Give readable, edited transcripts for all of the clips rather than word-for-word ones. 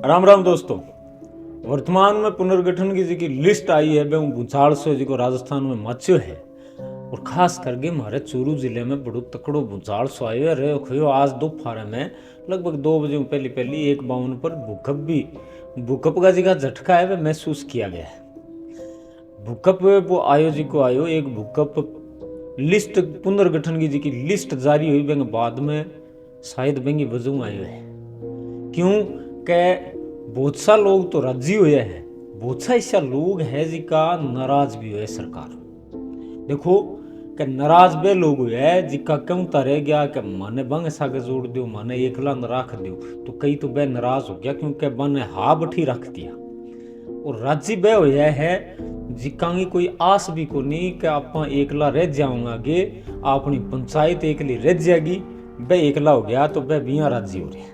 राम राम दोस्तों। वर्तमान में पुनर्गठन की जी लिस्ट आई है वह भूचाल से जी को राजस्थान में मच्यो है। और खास करके हमारे चूरू जिले में बड़ो तकड़ो भूचाल सो आयो है रे खोयो आज दोपहर में लगभग 2 बजे पहली पहली एक बावन पर भूकंप का जी का झटका है वह महसूस किया गया है। भूकंप वो आयो जी को आयो एक भूकंप लिस्ट पुनर्गठन की जी की लिस्ट जारी हुई वह बाद में शायद बेंगी वजह आयो है। क्यों के बहुत सा लोग तो राजी हुए हैं, बहुत सा ऐसा लोग है जिका नाराज भी हुए सरकार। देखो कि नाराज वे लोग हुए जिका क्यों रह गया कि माने बंग सागे जोड़ दो माने एकला न राख दो, तो कई तो बे नाराज हो गया क्योंकि बने हा बठी रख दिया। और राजी बे हुए है जिका की कोई आस भी को नहीं कि आप एकला रह जाऊंगा गे, अपनी पंचायत एकली रह जाएगी। बे एकला हो गया तो बे बिया राजी हो रहे।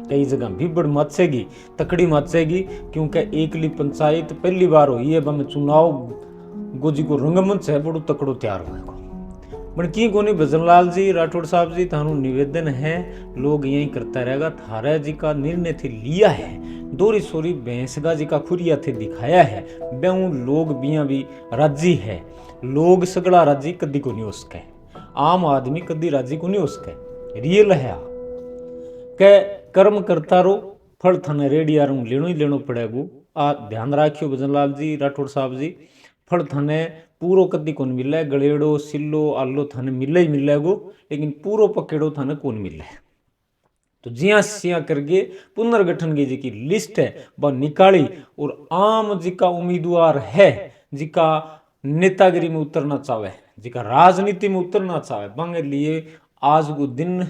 कई जगह भीबड़ मचेगी, तकड़ी मचेगी क्योंकि एकली पंचायत पहली बार हुई है। बम चुनाव गोजी को रंगमंच है बड़ो तकड़ो तैयार होएगा। पर की कोनी भजनलाल जी राठौड़ साहब जी थानू निवेदन है, लोग यही करता रहेगा। थारा जी का निर्णय थे लिया है, दोरी सोरी भैंसगा जी का खुरिया थे दिखाया है, बेऊ लोग बिया भी राजी है। लोग सगड़ा राजी कदी को नहीं हो सके, आम आदमी कदी राजी को नहीं हो सके। रियल है के कर्म करता रो फल थाने रेडिया रू लेनो ही लेनो पड़ेगो। आ ध्यान राखियो भजनलाल जी राठौड़ साहब जी, फल थाने पूरो कदी कौन मिले, गलेड़ो सिल्लो आलो थाने मिले ही मिलेगो, लेकिन पूरो पकेड़ो थाने कौन मिले। तो जिया सिया करके पुनर्गठन की जी लिस्ट है वह निकाली और आम जिका उम्मीदवार है जिका नेतागिरी में उतरना चाहे, जिका राजनीति में उतरना चाहे, बंगे लिए आज को दिन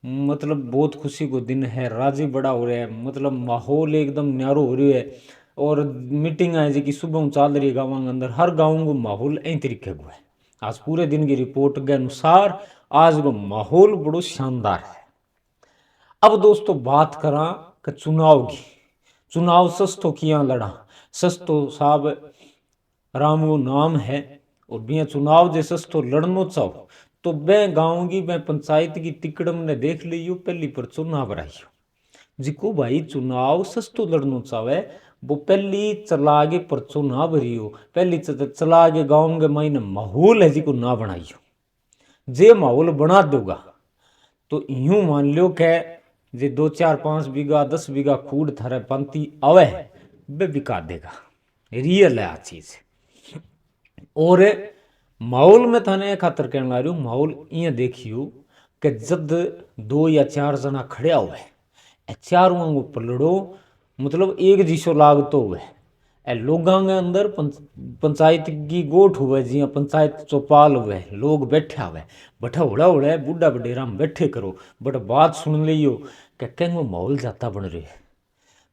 मतलब बहुत खुशी को दिन है। राजी बड़ा हो रहा है, मतलब माहौल एकदम न्यारो हो रही है। और मीटिंग है जी की सुबह चल रही है गाँव के अंदर, हर गाँव को माहौल ऐ तरीके को है। आज पूरे दिन की रिपोर्ट के अनुसार आज को माहौल बड़ो शानदार है। अब दोस्तों बात करा कि चुनाव की, चुनाव सस्तो किया लड़ा, सस्तो साहब राम वो नाम है। और बिया चुनाव जे सस्तो लड़नो चाहो तो बे गाँव की बे पंचायत की तिकड़म ने देख लियो पहली पर चुनाव रहियो। जिको भाई चुनाव सस्तो लड़नो चाहे वो पहली चलागे परचो ना भरियो, पहली चलागे गाँव के मायने माहौल है जिको ना बनाइयो। जे माहौल बना दोगा तो यूं मान लो के जे 2 4 5 बीघा 10 बीघा खूड थारे पंती आवे बे बिका देगा। रियल है आ चीज। और माहौल में थाने खातर कहने ला रही हूँ, माहौल ये देखियो कि जब 2 या 4 जना खड़े हुए चारों को पलड़ो मतलब एक जिसो लागतो हुए लोगों के अंदर पंचायत की गोठ हुए जिया पंचायत चौपाल हुए लोग बैठा हुए बठा उड़ा उड़ा बूढ़ा बडेरा में बैठे करो बट बात सुन लियो कि कहीं माहौल जाता बन रही है।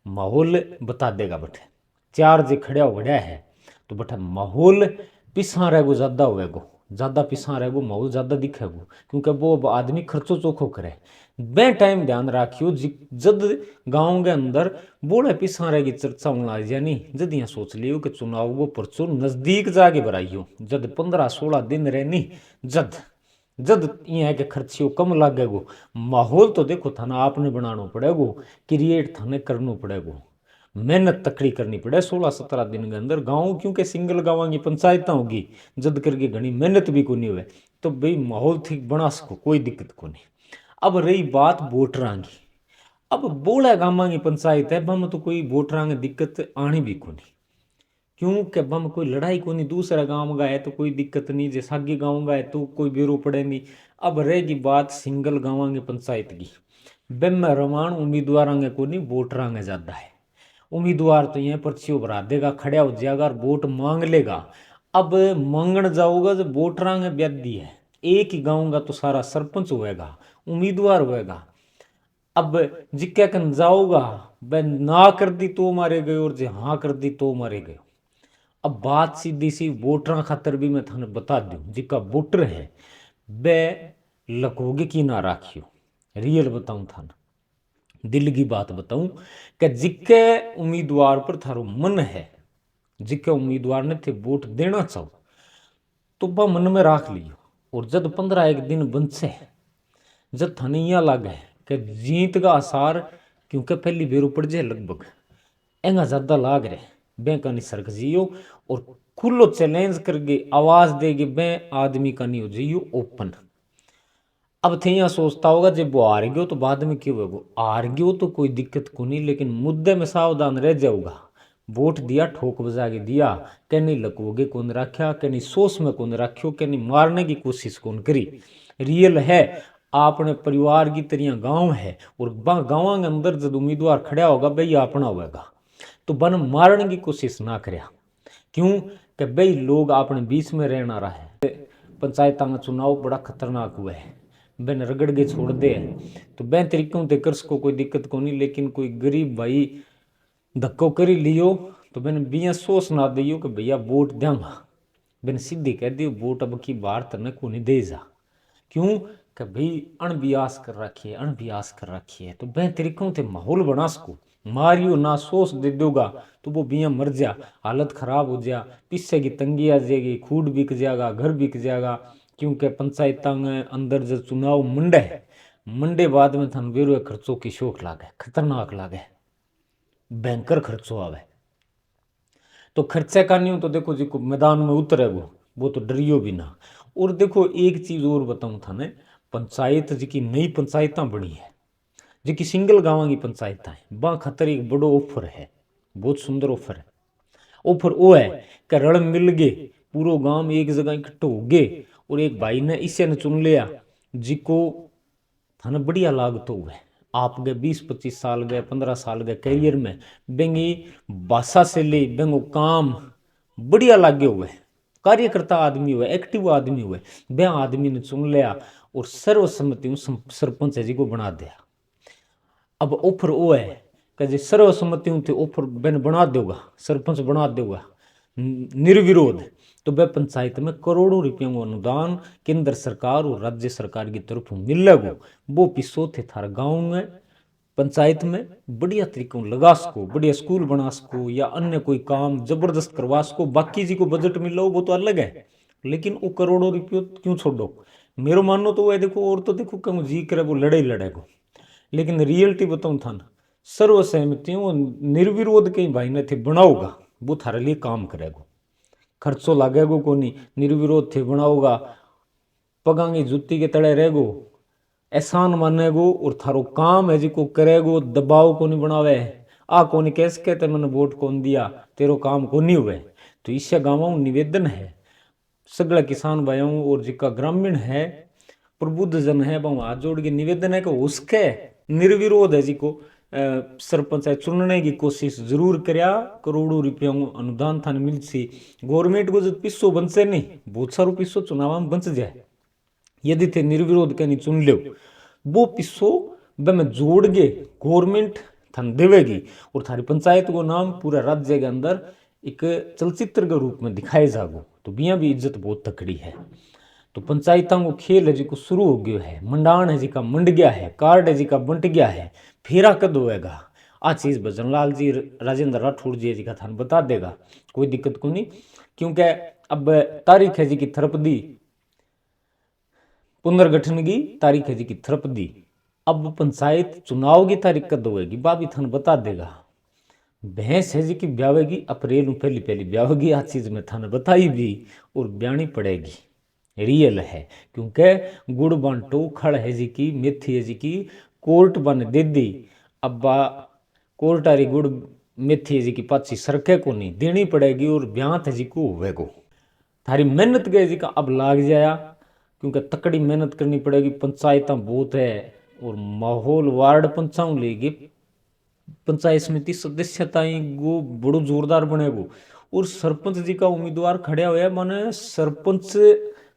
माहौल बता देगा बठे 4 जे खड़ा उड़ा है तो बठा माहौल पिछा रहेगो, ज़्यादा होएगो, ज़्यादा पिछा रहेगो, माहौल ज़्यादा दिखेगो क्योंकि वो आदमी खर्चो चोखो करे। बे टाइम ध्यान राखियो जद गाँव के अंदर बोले पिछा रहेगी चर्चा होने लग जानी, जद यहाँ सोच लियो कि चुनाव वो परचो नज़दीक जाके भराइयो, जद 15 16 दिन रहनी जद जद ये है कि खर्चियो कम लागेगो। माहौल तो देखो थाना आपने बनाना पड़ेगो, क्रिएट थाने करना पड़ेगो, मेहनत तकड़ी करनी पड़े 16 17 दिन के अंदर गाँव क्योंकि सिंगल गाँव की पंचायत होगी जद करके घनी मेहनत भी को नहीं हुए तो भाई माहौल ठीक बना सको, कोई दिक्कत को नहीं। अब रही बात वोटरां की, अब बोला गाँव की पंचायत है बम तो कोई वोटरां की दिक्कत आनी भी को नहीं क्योंकि बम कोई लड़ाई को नहीं, दूसरा गाँव का है तो कोई दिक्कत नहीं, जैसे सागे गाँव का है तो कोई बेरो पड़े नहीं। अब रहेगी बात सिंगल गाँव की पंचायत की, बेम रमान उम्मीदवार को नहीं वोटरां ज़्यादा है। उम्मीदवार तो यहाँ पर्चियों भरा देगा, खड़ा हो जाएगा और वोट मांग लेगा। अब मांगण जाओगा जब वोटरां के ब्यादी है, एक ही गाँव का तो सारा सरपंच होएगा, उम्मीदवार होएगा। अब जिक्के कन जाओगा वह ना कर दी तो मारे गए और जे हाँ कर दी तो मारे गए। अब बात सीधी सी वोटरां खातर भी मैं थाने बता दूं, जिका वोटर है वे लकोगे की ना राखियो। रियल बताऊं थाना दिल की बात बताऊं कि जिक्के उम्मीदवार पर थारो मन है, जिक्के उम्मीदवार ने थे वोट देना चाहो तो वह मन में राख लियो। और जब 15 एक दिन बंचे जब थाने यहाँ लागे कि जीत का आसार क्योंकि पहली बेरू पड़ जाए लगभग एंगा ज़्यादा लाग रहे बैंक नहीं सरक जियो और खुलो चैलेंज करके आवाज देगी बे आदमी का नहीं हो जियो ओपन। अब थे यहाँ सोचता होगा जब वो हार गयो तो बाद में क्यों है वो हार गयो तो कोई दिक्कत को नहीं, लेकिन मुद्दे में सावधान रह जाऊगा। वोट दिया ठोक बजा के दिया, के नहीं लकोगे कौन रखा, के नहीं सोच में कौन रखियो, के नहीं मारने की कोशिश कौन करी। रियल है आपने परिवार की तरह गांव है और गाँव के अंदर जब उम्मीदवार खड़ा होगा भाई अपना होगा तो बन मारने की कोशिश ना करया। क्यों कि भाई लोग अपने बीच में रहना रहा है। पंचायत का चुनाव बड़ा खतरनाक हुआ है, बेन रगड़ के छोड़ दे तो बेन तरीकों ते कर सको कोई दिक्कत को नहीं, लेकिन कोई गरीब भाई धक्को करी लियो तो मैंने बिया सोच ना दियो कि भैया वोट देंगा, मैंने सीधी कह दियो वोट अब की बार तने को नहीं दे जा। क्यों कि भाई अनबियास कर रखी है, अनबियास कर रखी है तो बह तरीकों से माहौल बना सको। मारियो ना सोच दे दोगा तो वो बिया मर जा, हालत खराब हो जा, पीछे की तंगी आ जाएगी, खूड बिक जाएगा, घर बिक जाएगा। क्योंकि पंचायत में अंदर जो चुनाव मंडे मंडे बाद में थन बेरो खर्चों की शोक लागे, खतरनाक लागे, भयंकर खर्चो आवे। तो खर्चे का नहीं हो तो देखो जी को मैदान में उतरे वो तो डरियो भी ना। और देखो एक चीज और बताऊं था ने, पंचायत जी की नई पंचायत बनी है जी की सिंगल गाँव की पंचायत है, बा खतर एक बड़ो ऑफर है, बहुत सुंदर ऑफर है। ऑफर वो है कि रल मिल गए पूरा गांव एक जगह इकट्ठे हो गए और एक भाई ने इसे ने चुन लिया जिको थाने बढ़िया लागत हुए आप गए 20-25 साल गए 15 साल गए करियर में बेंगी भाषा से ले बेंगो काम बढ़िया लागे हुए, कार्यकर्ता आदमी हुए, एक्टिव आदमी हुए, बे आदमी ने चुन लिया और सर्वसम्मति सरपंच जी को बना दिया। अब ऑफर वो है कि जी सर्वसम्मति ऑफर बेन बना देगा, सरपंच बना देगा निर्विरोध, तो वह पंचायत में करोड़ों रुपयों का अनुदान केंद्र सरकार और राज्य सरकार की तरफ मिलेगा। वो पिसो थे थार गाँव में पंचायत में बढ़िया तरीकों लगा सको, बढ़िया स्कूल बना सको या अन्य कोई काम जबरदस्त करवा सको। बाकी जी को बजट मिल वो तो अलग है, लेकिन वो करोड़ों रुपये क्यों छोड़ो। मेरो मानो तो वह देखो और तो देखो क्यों जी करे वो लड़े लड़ेगा, लेकिन रियलिटी बताऊँ था ना सर्वसहमति वो निर्विरोध कहीं भाई ने थे बनाओगा वो थारे लिए काम करेगा, खर्चो लागेगो को नहीं, निर्विरोध थे बनाओगा, पगांगी जुत्ती के तले रहेगो, एहसान मानेगो और थारो काम है जी को करेगो, दबाव को नहीं बनावे आ को नहीं कैसे कहते मैंने वोट कौन दिया तेरो काम को नहीं हुए। तो इससे गाँव निवेदन है सगला किसान भाइयों और जिका ग्रामीण है प्रबुद्ध जन है वह हाथ जोड़ के निवेदन है कि उसके निर्विरोध है जी को सरपंच चुनने की कोशिश जरूर करया, करोड़ों रुपया अनुदान थाने मिल सी। गवर्नमेंट को जब पिस्सो बन से नहीं बहुत सारो पिस्सो चुनाव में बच जाए यदि थे निर्विरोध के नहीं चुन लो वो पिस्सो में जोड़ के गवर्नमेंट थाने देवेगी और थारी पंचायत को नाम पूरा राज्य के अंदर एक चलचित्र के रूप में दिखाए जागो, तो बिया भी इज्जत बहुत तकड़ी है। तो पंचायतों को खेल है जी को शुरू हो गया है, मंडान है जी का मंड गया है, कार्ड है जी का बंट गया है, फेरा कद होएगा आ चीज भजन लाल जी राजेंद्र राठौड़ जी का थान बता देगा, कोई दिक्कत को नहीं। क्योंकि अब तारीख है जी की थरप दी, पुनर्गठन की तारीख है जी की थरप दी, अब पंचायत चुनाव की तारीख कद होएगी बा भी थान बता देगा। भैंस है जी की ब्यावेगी अप्रैल में पहली पहली ब्यावेगी, आ चीज में थाने बताई भी और ब्याणी पड़ेगी, रियल है। क्योंकि गुड़ बांटो खड़ है जी की मेथी है जी की कोर्ट बन दे दी, अब कोर्ट आरी गुड़ मेथी है जी की पाची सरके को नहीं देनी पड़ेगी और ब्यांत है जी को होवेगो। थारी मेहनत गए जी का अब लाग जाया क्योंकि तकड़ी मेहनत करनी पड़ेगी, पंचायत बहुत है और माहौल वार्ड पंचायत लेगी पंचायत समिति सदस्यता वो बड़ो जोरदार बनेगो और सरपंच जी का उम्मीदवार खड़ा हुआ माने सरपंच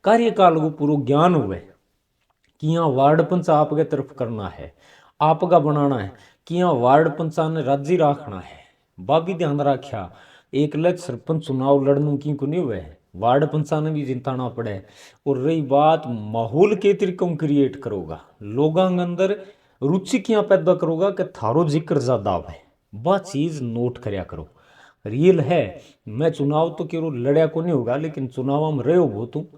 कार्यकाल को पूरा ज्ञान हुए कि यहाँ वार्ड पंच आपके तरफ करना है, आपका बनाना है कि यहाँ वार्ड पंचा ने राज्य रखना है। बाबी ध्यान रखा एक लग सरपंच चुनाव लड़ने की को नहीं हुए, वार्ड पंचा ने भी जिताना पड़े। और रही बात माहौल के तरीकों क्रिएट करोगा, लोगों के अंदर रुचि क्या पैदा करोगा कि थारो जिक्र ज्यादा आवे, वह चीज नोट करया करो। रियल है मैं चुनाव तो केवल लड़या को नहीं होगा, लेकिन चुनाव में रहो बहुत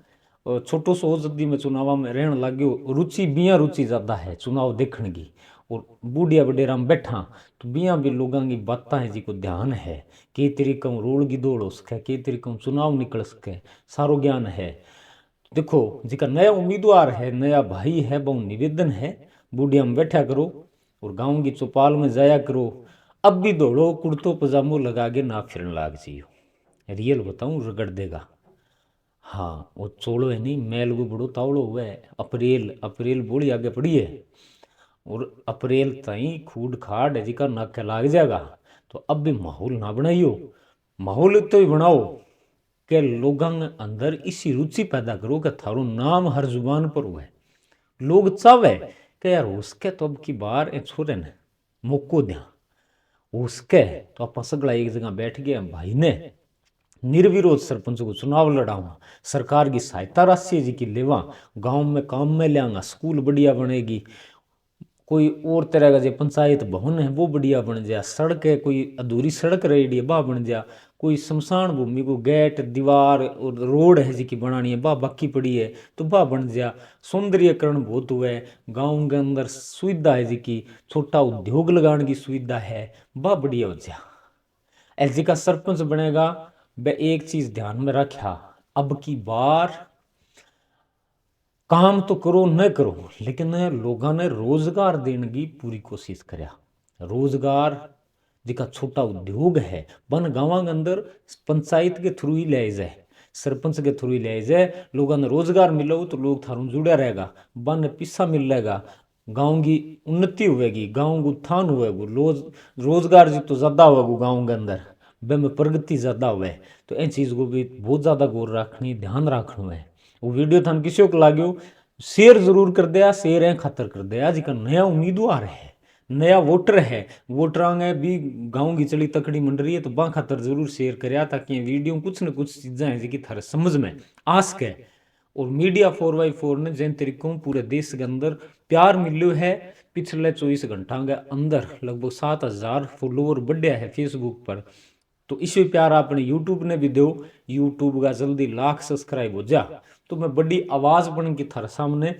छोटो सो जदी में चुनाव में रहन लग गयो, रुचि बिया रुचि ज़्यादा है चुनाव देखने की और बूढ़िया बडेरा में बैठा तो बिया भी लोगों की बातें है जी को ध्यान है, कई तरीका रोल की दौड़ हो सके, कई तरीका चुनाव निकल सके, सारो ज्ञान है। देखो जिका नया उम्मीदवार है, नया भाई है, बहु निवेदन है बूढ़िया में बैठा करो और गाँव की चौपाल में जाया करो। अब भी दौड़ो कुर्तो पजामो लगा के ना फिरन लाग जियो, रियल बताऊं रगड़ देगा। हाँ वो चोलो है नहीं, मैल को बड़ो तावड़ो हुआ है। अप्रैल अप्रैल बोली आगे पड़ी है और अप्रैल ताई खूड खाड है जिका नाके लाग जाएगा। तो अब भी माहौल ना बनाइयो, माहौल तो ही बनाओ कि लोगों के अंदर इसी रुचि पैदा करो कि थारो नाम हर जुबान पर हुआ है। लोग चाहे कि यार उसके तो अब की बार ए छोरे ने मौको दिया, उसके तो आप सगला एक जगह बैठ गया भाई ने निर्विरोध सरपंच को चुनाव लड़ाऊंगा, सरकार की सहायता राशि जी की लेवा, गांव में काम में लियांगा, स्कूल बढ़िया बनेगी, कोई और तरह का जो पंचायत भवन है वो बढ़िया बन जाए, सड़क है कोई अधूरी सड़क रहेगी है वह बन जा, कोई शमशान भूमि को गेट दीवार और रोड है जी की बनानी है वह बाकी पड़ी है तो वह बन जा, सौंदर्यकरण बहुत हुआ है, गाँव के अंदर सुविधा है जी की, छोटा उद्योग लगाने की सुविधा है वह बढ़िया हो जा। एल का सरपंच बनेगा वह एक चीज ध्यान में रखा, अब की बार काम तो करो न करो लेकिन लोगों ने रोजगार देने की पूरी कोशिश करा। रोजगार जिका छोटा उद्योग है बन गाँव के अंदर पंचायत के थ्रू ही ले जाए, सरपंच के थ्रू ही ले जाए, लोगों ने रोजगार मिलो तो लोग थारू जुड़ा रहेगा, बन पिस्सा मिलेगा, गाँव की उन्नति होगी, गाँव को उत्थान होगा, रोजगार जी तो ज़्यादा होगा गाँव के अंदर, वे में प्रगति ज़्यादा हुए। तो इन चीज़ को भी बहुत ज़्यादा गौर रखनी ध्यान रखना है। वो वीडियो थान किसी को लाग्यो शेयर जरूर कर दिया, शेयर है खतर कर दिया, जिका नया उम्मीदवार है, नया वोटर है, वोटर भी गाँव की चली तकड़ी मंड रही है तो बा खातर जरूर शेयर कर ताकि ये वीडियो कुछ न कुछ चीज़ें हैं जिनकी थारे समझ में आ सके। और मीडिया 4x4 ने जिन तरीकों पूरे देश के अंदर प्यार मिलो है, पिछले 24 घंटा के अंदर लगभग 7,000 फॉलोवर बढ़िया है फेसबुक पर, तो इसी प्यार आपने यूट्यूब ने भी दो, यूट्यूब का जल्दी लाख सब्सक्राइब हो जा तो मैं बड़ी आवाज बन के थारे सामने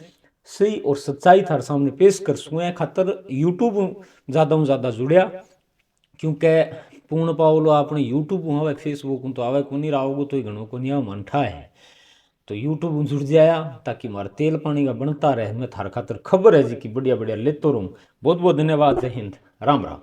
सही और सच्चाई थारे सामने पेश कर सुए खातर यूट्यूब ज्यादा जुड़िया, क्योंकि पूर्ण पावलो आपने यूट्यूब आवे फेसबुक तो आवे को नहीं रहोगो तो घणो को नहीं मनठा है, तो यूट्यूब जुड़ जाया ताकि मारा तेल पानी का बनता रहे, मैं थार खातर खबर है जी की बढ़िया बढ़िया लेतो रहूँ। बहुत बहुत धन्यवाद, जय हिंद, राम राम।